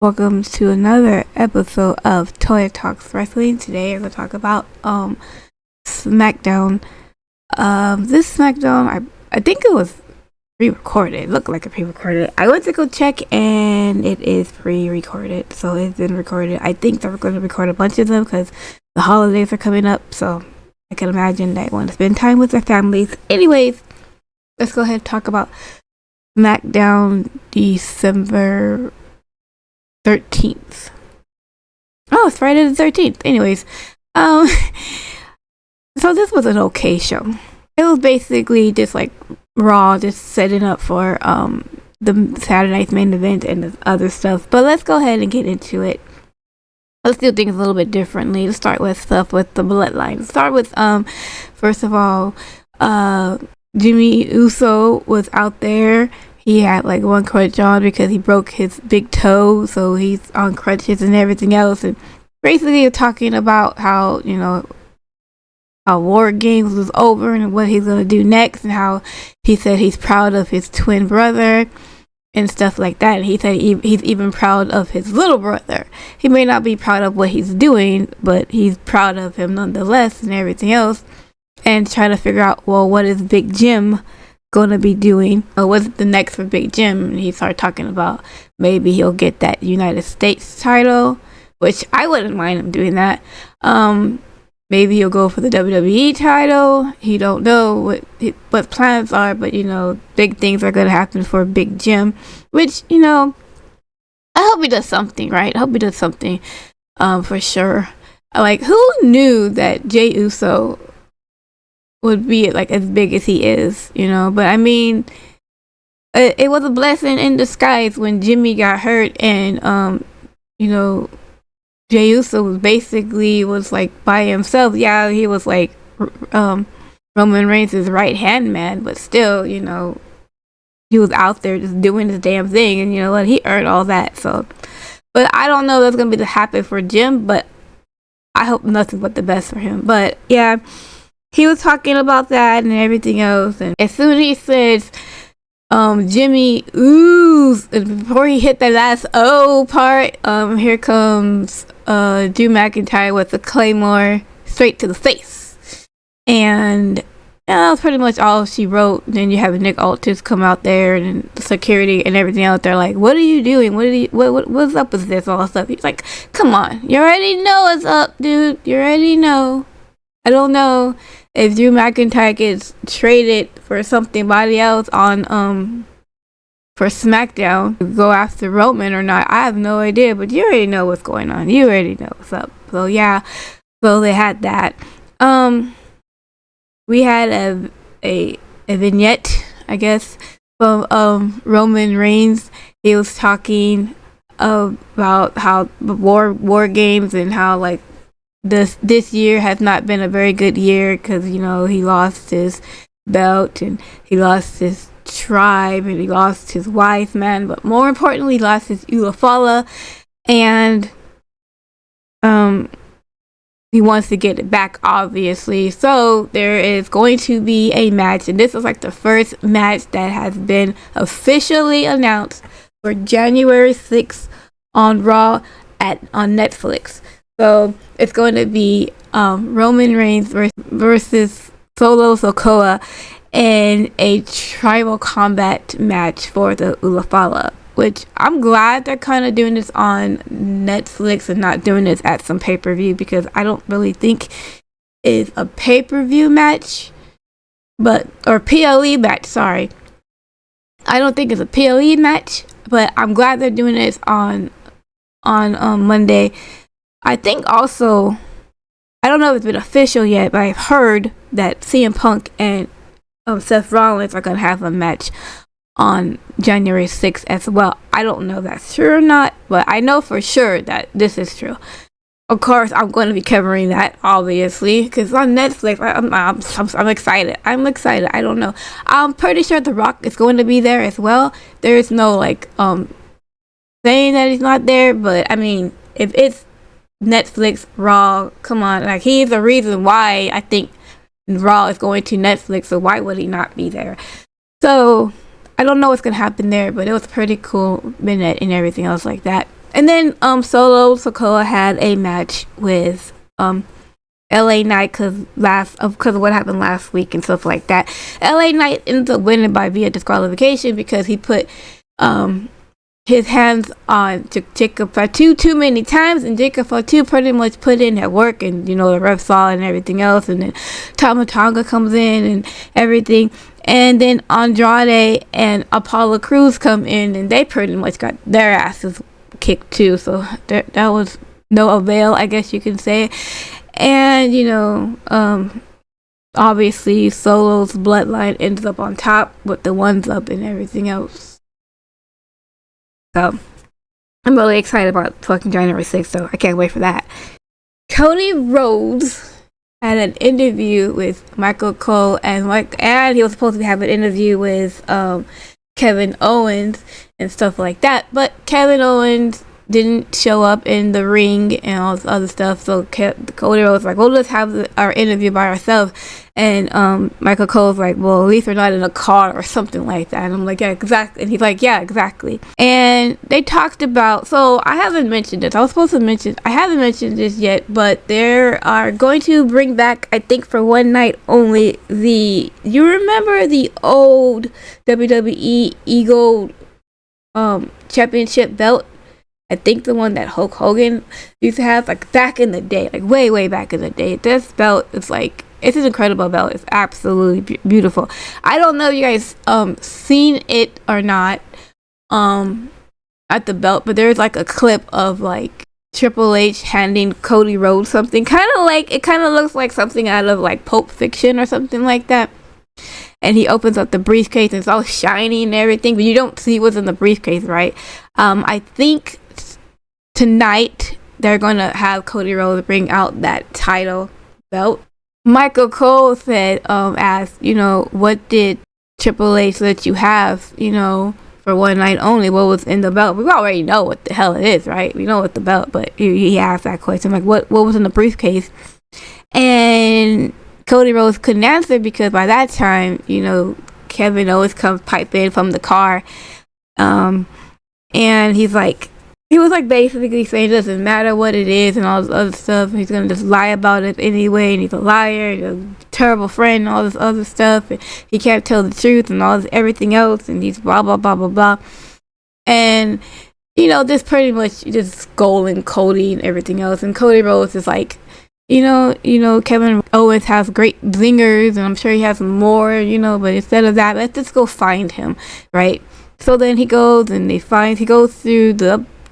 Welcome to another episode of Toy Talks Wrestling. Today I'm gonna talk about Smackdown. This Smackdown, I think it was pre-recorded. It looked like a pre-recorded. I went to go check and it is pre-recorded. So it's been recorded. I think they're going to record a bunch of them because the holidays are coming up. So I can imagine they want to spend time with their families. Anyways, let's go ahead and talk about Smackdown December 13th. Oh, it's Friday the 13th. Anyways, so this was an okay show. It was basically just like Raw, just setting up for the Saturday night's main event and the other stuff. But let's go ahead and get into it. Let's do things a little bit differently. Let's start with stuff with the bloodline. Start with first of all, Jimmy Uso was out there. He had like one crutch on because he broke his big toe, so he's on crutches and everything else. And basically talking about how, how War Games was over and what he's going to do next, and how he said he's proud of his twin brother and stuff like that. And he said he's even proud of his little brother. He may not be proud of what he's doing, but he's proud of him nonetheless and everything else. And trying to figure out, well, what is Big Jim going to be doing? What's the next for Big Jim? And he started talking about maybe he'll get that United States title, which I wouldn't mind him doing that. Maybe he'll go for the WWE title. He don't know what plans are, but big things are going to happen for Big Jim, which I hope he does something, right? I hope he does something for sure. Like, who knew that Jey Uso would be like as big as he is, but I mean, it was a blessing in disguise when Jimmy got hurt, and Jey Uso was like by himself. Yeah, he was like Roman Reigns' right hand man, but still, he was out there just doing his damn thing, and what, he earned all that. So, but I don't know if that's gonna be the happen for Jim, but I hope nothing but the best for him. But yeah, he was talking about that and everything else, and as soon as he says Jimmy ooze, and before he hit the last O part, here comes Drew McIntyre with a Claymore straight to the face. And that was pretty much all she wrote. Then you have Nick Aldis come out there, and the security and everything out there like, what are you doing? What's up with this? All that stuff. He's like, come on, you already know what's up, dude. You already know. I don't know if Drew McIntyre gets traded for somebody else on for Smackdown, go after Roman or not. I have no idea, but you already know what's going on. You already know what's up. So yeah, so they had that. We had a vignette, I guess, from Roman Reigns. He was talking about how the war games and how like this year has not been a very good year because he lost his belt, and he lost his tribe, and he lost his wife, man, but more importantly, he lost his Ulafala, and he wants to get it back, obviously. So there is going to be a match, and this is like the first match that has been officially announced for January 6th on Raw on Netflix. So it's going to be Roman Reigns versus Solo Sikoa in a tribal combat match for the Ulafala, which I'm glad they're kind of doing this on Netflix and not doing this at some pay-per-view, because I don't really think it's a pay-per-view match, or PLE match, sorry. I don't think it's a PLE match, but I'm glad they're doing this on Monday. I think also, I don't know if it's been official yet, but I've heard that CM Punk and Seth Rollins are going to have a match on January 6th as well. I don't know if that's true or not, but I know for sure that this is true. Of course, I'm going to be covering that, obviously, because on Netflix, I'm excited. I'm excited. I don't know. I'm pretty sure The Rock is going to be there as well. There is no, saying that he's not there, but, I mean, if it's Netflix, Raw, come on, like, he's the reason why I think Raw is going to Netflix, so why would he not be there? So I don't know what's gonna happen there, but it was pretty cool minute and everything else like that. And then Solo Sokoa had a match with LA Knight because of what happened last week and stuff like that. LA Knight ends up winning by via disqualification because he put his hands on Jacob Fatu too many times, and Jacob Fatu pretty much put in that work, and the ref saw it and everything else, and then Tama Tonga comes in and everything, and then Andrade and Apollo Crews come in, and they pretty much got their asses kicked too, so that was no avail, I guess you can say. And obviously Solo's bloodline ends up on top with the ones up and everything else. So I'm really excited about fucking January 6th, so I can't wait for that. Cody Rhodes had an interview with Michael Cole, and he was supposed to have an interview with Kevin Owens and stuff like that, but Kevin Owens didn't show up in the ring and all this other stuff, so Cody Rhodes was like, well, let's have our interview by ourselves. And Michael Cole's like, well, at least we're not in a car or something like that. And I'm like, yeah, exactly. And he's like, yeah, exactly. And they talked about, so I haven't mentioned this. I haven't mentioned this yet, but they are going to bring back, I think for one night only, you remember the old WWE Eagle championship belt? I think the one that Hulk Hogan used to have, like back in the day, like way back in the day. This belt is like, it's an incredible belt. It's absolutely beautiful. I don't know if you guys seen it or not at the belt, but there's like a clip of like Triple H handing Cody Rhodes something, it kind of looks like something out of like Pulp Fiction or something like that. And he opens up the briefcase and it's all shiny and everything, but you don't see what's in the briefcase, right? I think tonight they're going to have Cody Rhodes bring out that title belt. Michael Cole said, asked, what did Triple H let you have, for one night only? What was in the belt? We already know what the hell it is, right? We know what the belt, but he asked that question, like, what was in the briefcase? And Cody Rhodes couldn't answer because by that time, Kevin Owens comes pipe in from the car, and he was basically saying it doesn't matter what it is and all this other stuff. He's gonna just lie about it anyway, and he's a liar, he's a terrible friend, and all this other stuff. And he can't tell the truth and all this everything else, and he's blah blah blah blah blah. And this pretty much just scolding Cody and everything else. And Cody Rhodes is like, Kevin Owens has great zingers, and I'm sure he has more, but instead of that, let's just go find him, right? So then he goes and he goes through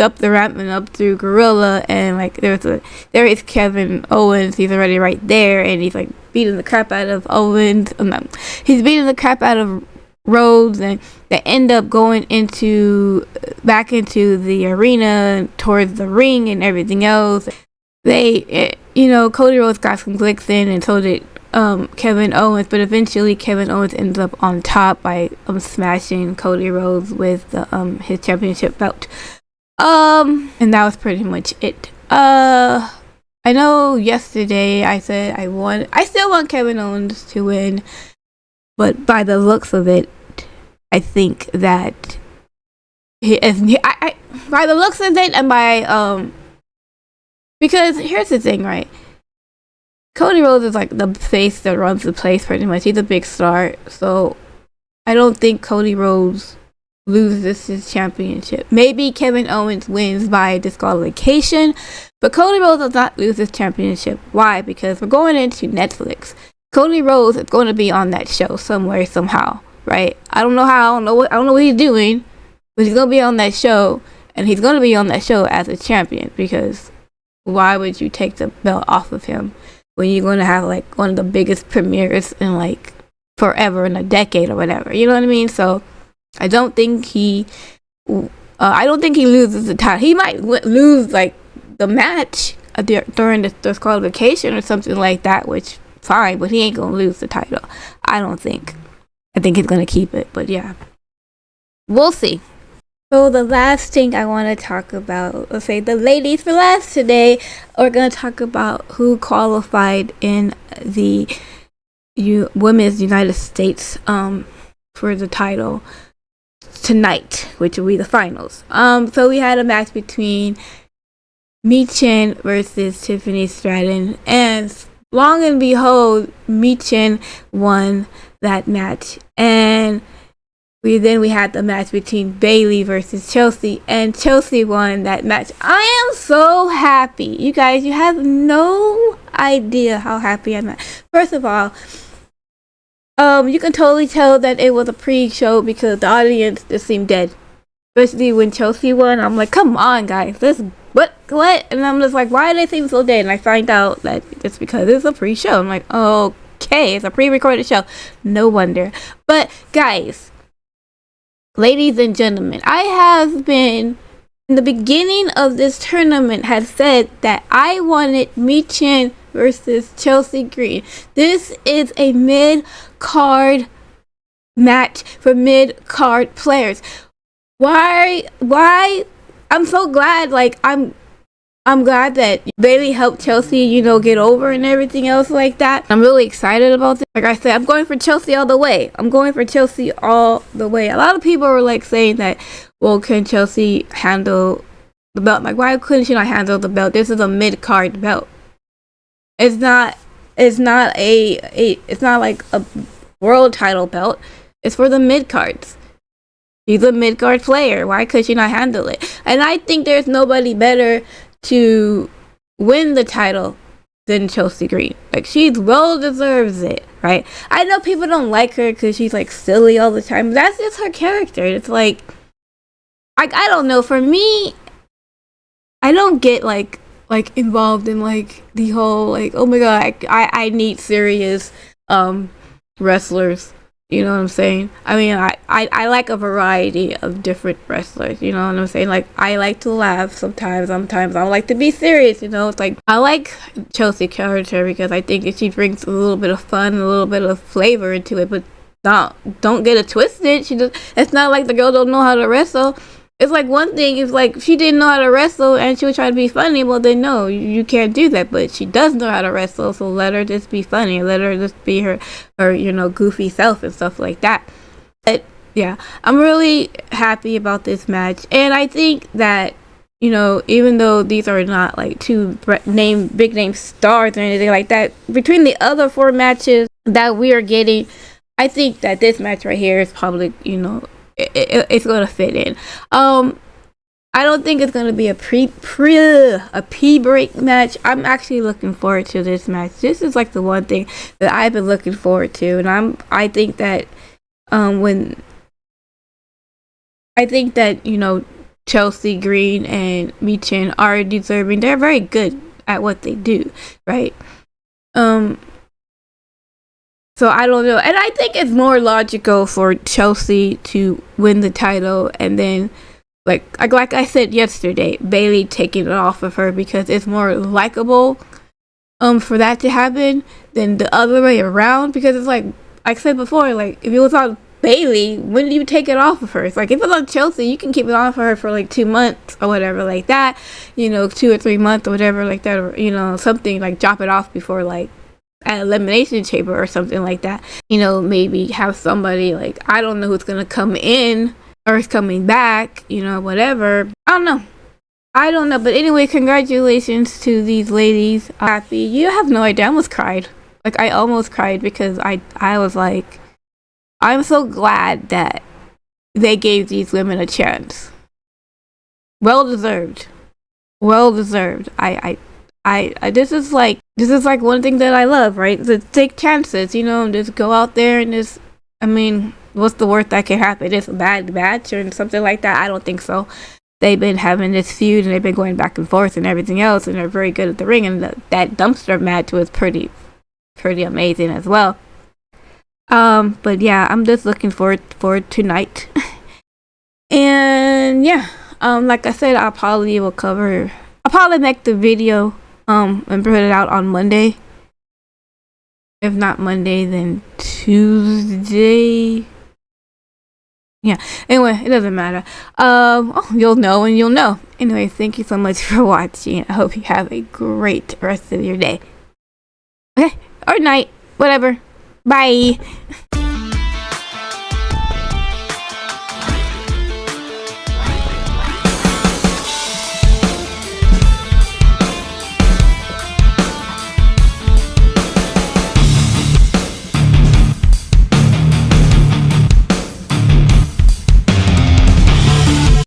up the ramp and up through Gorilla, and there is Kevin Owens. He's already right there, and he's beating the crap out of Owens. He's beating the crap out of Rhodes, and they end up going back into the arena towards the ring and everything else. Cody Rhodes got some clicks in, and so did Kevin Owens, but eventually Kevin Owens ends up on top by smashing Cody Rhodes with his championship belt. And that was pretty much it. I know yesterday I said I still want Kevin Owens to win, but by the looks of it, I think that by the looks of it, and by because here's the thing, right? Cody Rhodes is the face that runs the place pretty much. He's a big star, so I don't think Cody Rhodes loses his championship. Maybe Kevin Owens wins by disqualification, but Cody Rhodes does not lose his championship. Why? Because we're going into Netflix. Cody Rhodes is going to be on that show somewhere, somehow, right? I don't know how. I don't know what he's doing, but he's going to be on that show, and he's going to be on that show as a champion. Because why would you take the belt off of him when you're going to have one of the biggest premieres in forever, in a decade or whatever? You know what I mean? So I don't think he loses the title. He might lose the match during the disqualification or something like that, which fine, but he ain't gonna lose the title. I don't think. I think he's gonna keep it, but yeah, we'll see. So the last thing I want to talk about, let's say the ladies for last today, we're gonna talk about who qualified in the Women's United States for the title. tonight, which will be the finals. So we had a match between Michin versus Tiffany Stratton, and long and behold, Michin won that match. And we had the match between Bailey versus Chelsea, and Chelsea won that match. I am so happy. You guys, you have no idea how happy I'm at. First of all, you can totally tell that it was a pre-show because the audience just seemed dead. Especially when Chelsea won, I'm like, come on, guys, this what? And I'm just like, why do they seem so dead? And I find out that it's because it's a pre-show. I'm like, okay, it's a pre-recorded show. No wonder. But guys, ladies and gentlemen, I have been, in the beginning of this tournament, had said that I wanted Michin versus Chelsea Green. This is a mid-card match for mid-card players. Why? I'm so glad, like, I'm glad that Bailey helped Chelsea, get over and everything else like that. I'm really excited about this. Like I said, I'm going for Chelsea all the way. A lot of people were like saying that, well, can Chelsea handle the belt? Like, why couldn't she not handle the belt? This is a mid-card belt. It's not like a world title belt. It's for the mid-cards. She's a mid-card player. Why could she not handle it? And I think there's nobody better to win the title than Chelsea Green. Like, she well deserves it, right? I know people don't like her because she's like silly all the time. But that's just her character. It's like, I don't know. For me, I don't get like involved in like the whole like, oh my god, I need serious wrestlers. You know what I'm saying? I mean, I like a variety of different wrestlers. You know what I'm saying? Like, I like to laugh sometimes I like to be serious. It's like, I like Chelsea's character because I think that she brings a little bit of fun, a little bit of flavor into it. But don't get it twisted. It's not like the girl don't know how to wrestle. It's like, one thing is like, if she didn't know how to wrestle and she would try to be funny, well then no, you can't do that. But she does know how to wrestle, so let her just be funny. Let her just be her goofy self and stuff like that. But yeah, I'm really happy about this match. And I think that, even though these are not like two big name stars or anything like that, between the other 4 matches that we are getting, I think that this match right here is probably, it's gonna fit in. I don't think it's gonna be a pre-break match. I'm actually looking forward to this match. This is like the one thing that I've been looking forward to, and I think that Chelsea Green and Michin are deserving. They're very good at what they do, right? So I don't know. And I think it's more logical for Chelsea to win the title and then, like I said yesterday, Bailey taking it off of her, because it's more likable for that to happen than the other way around. Because it's like I said before, like, if it was on Bailey, when do you take it off of her? It's like, if it's on Chelsea, you can keep it on for her for like 2 months or whatever like that, 2 or 3 months or whatever like that, or something, like drop it off before like at Elimination Chamber or something like that. Maybe have somebody, like, I don't know who's gonna come in or is coming back, whatever. I don't know. But anyway, congratulations to these ladies. I'm happy. You have no idea. I almost cried. Like, I almost cried because I was like, I'm so glad that they gave these women a chance. Well deserved. This is like one thing that I love, right? To take chances, just go out there and just, what's the worst that can happen? It's a bad match or something like that? I don't think so. They've been having this feud and they've been going back and forth and everything else, and they're very good at the ring, and that dumpster match was pretty amazing as well. But yeah, I'm just looking forward tonight. And yeah, like I said, I'll probably make the video and put it out on Monday. If not Monday, then Tuesday. Yeah. Anyway, it doesn't matter. You'll know and you'll know. Anyway, thank you so much for watching. I hope you have a great rest of your day. Okay? Or night. Whatever. Bye.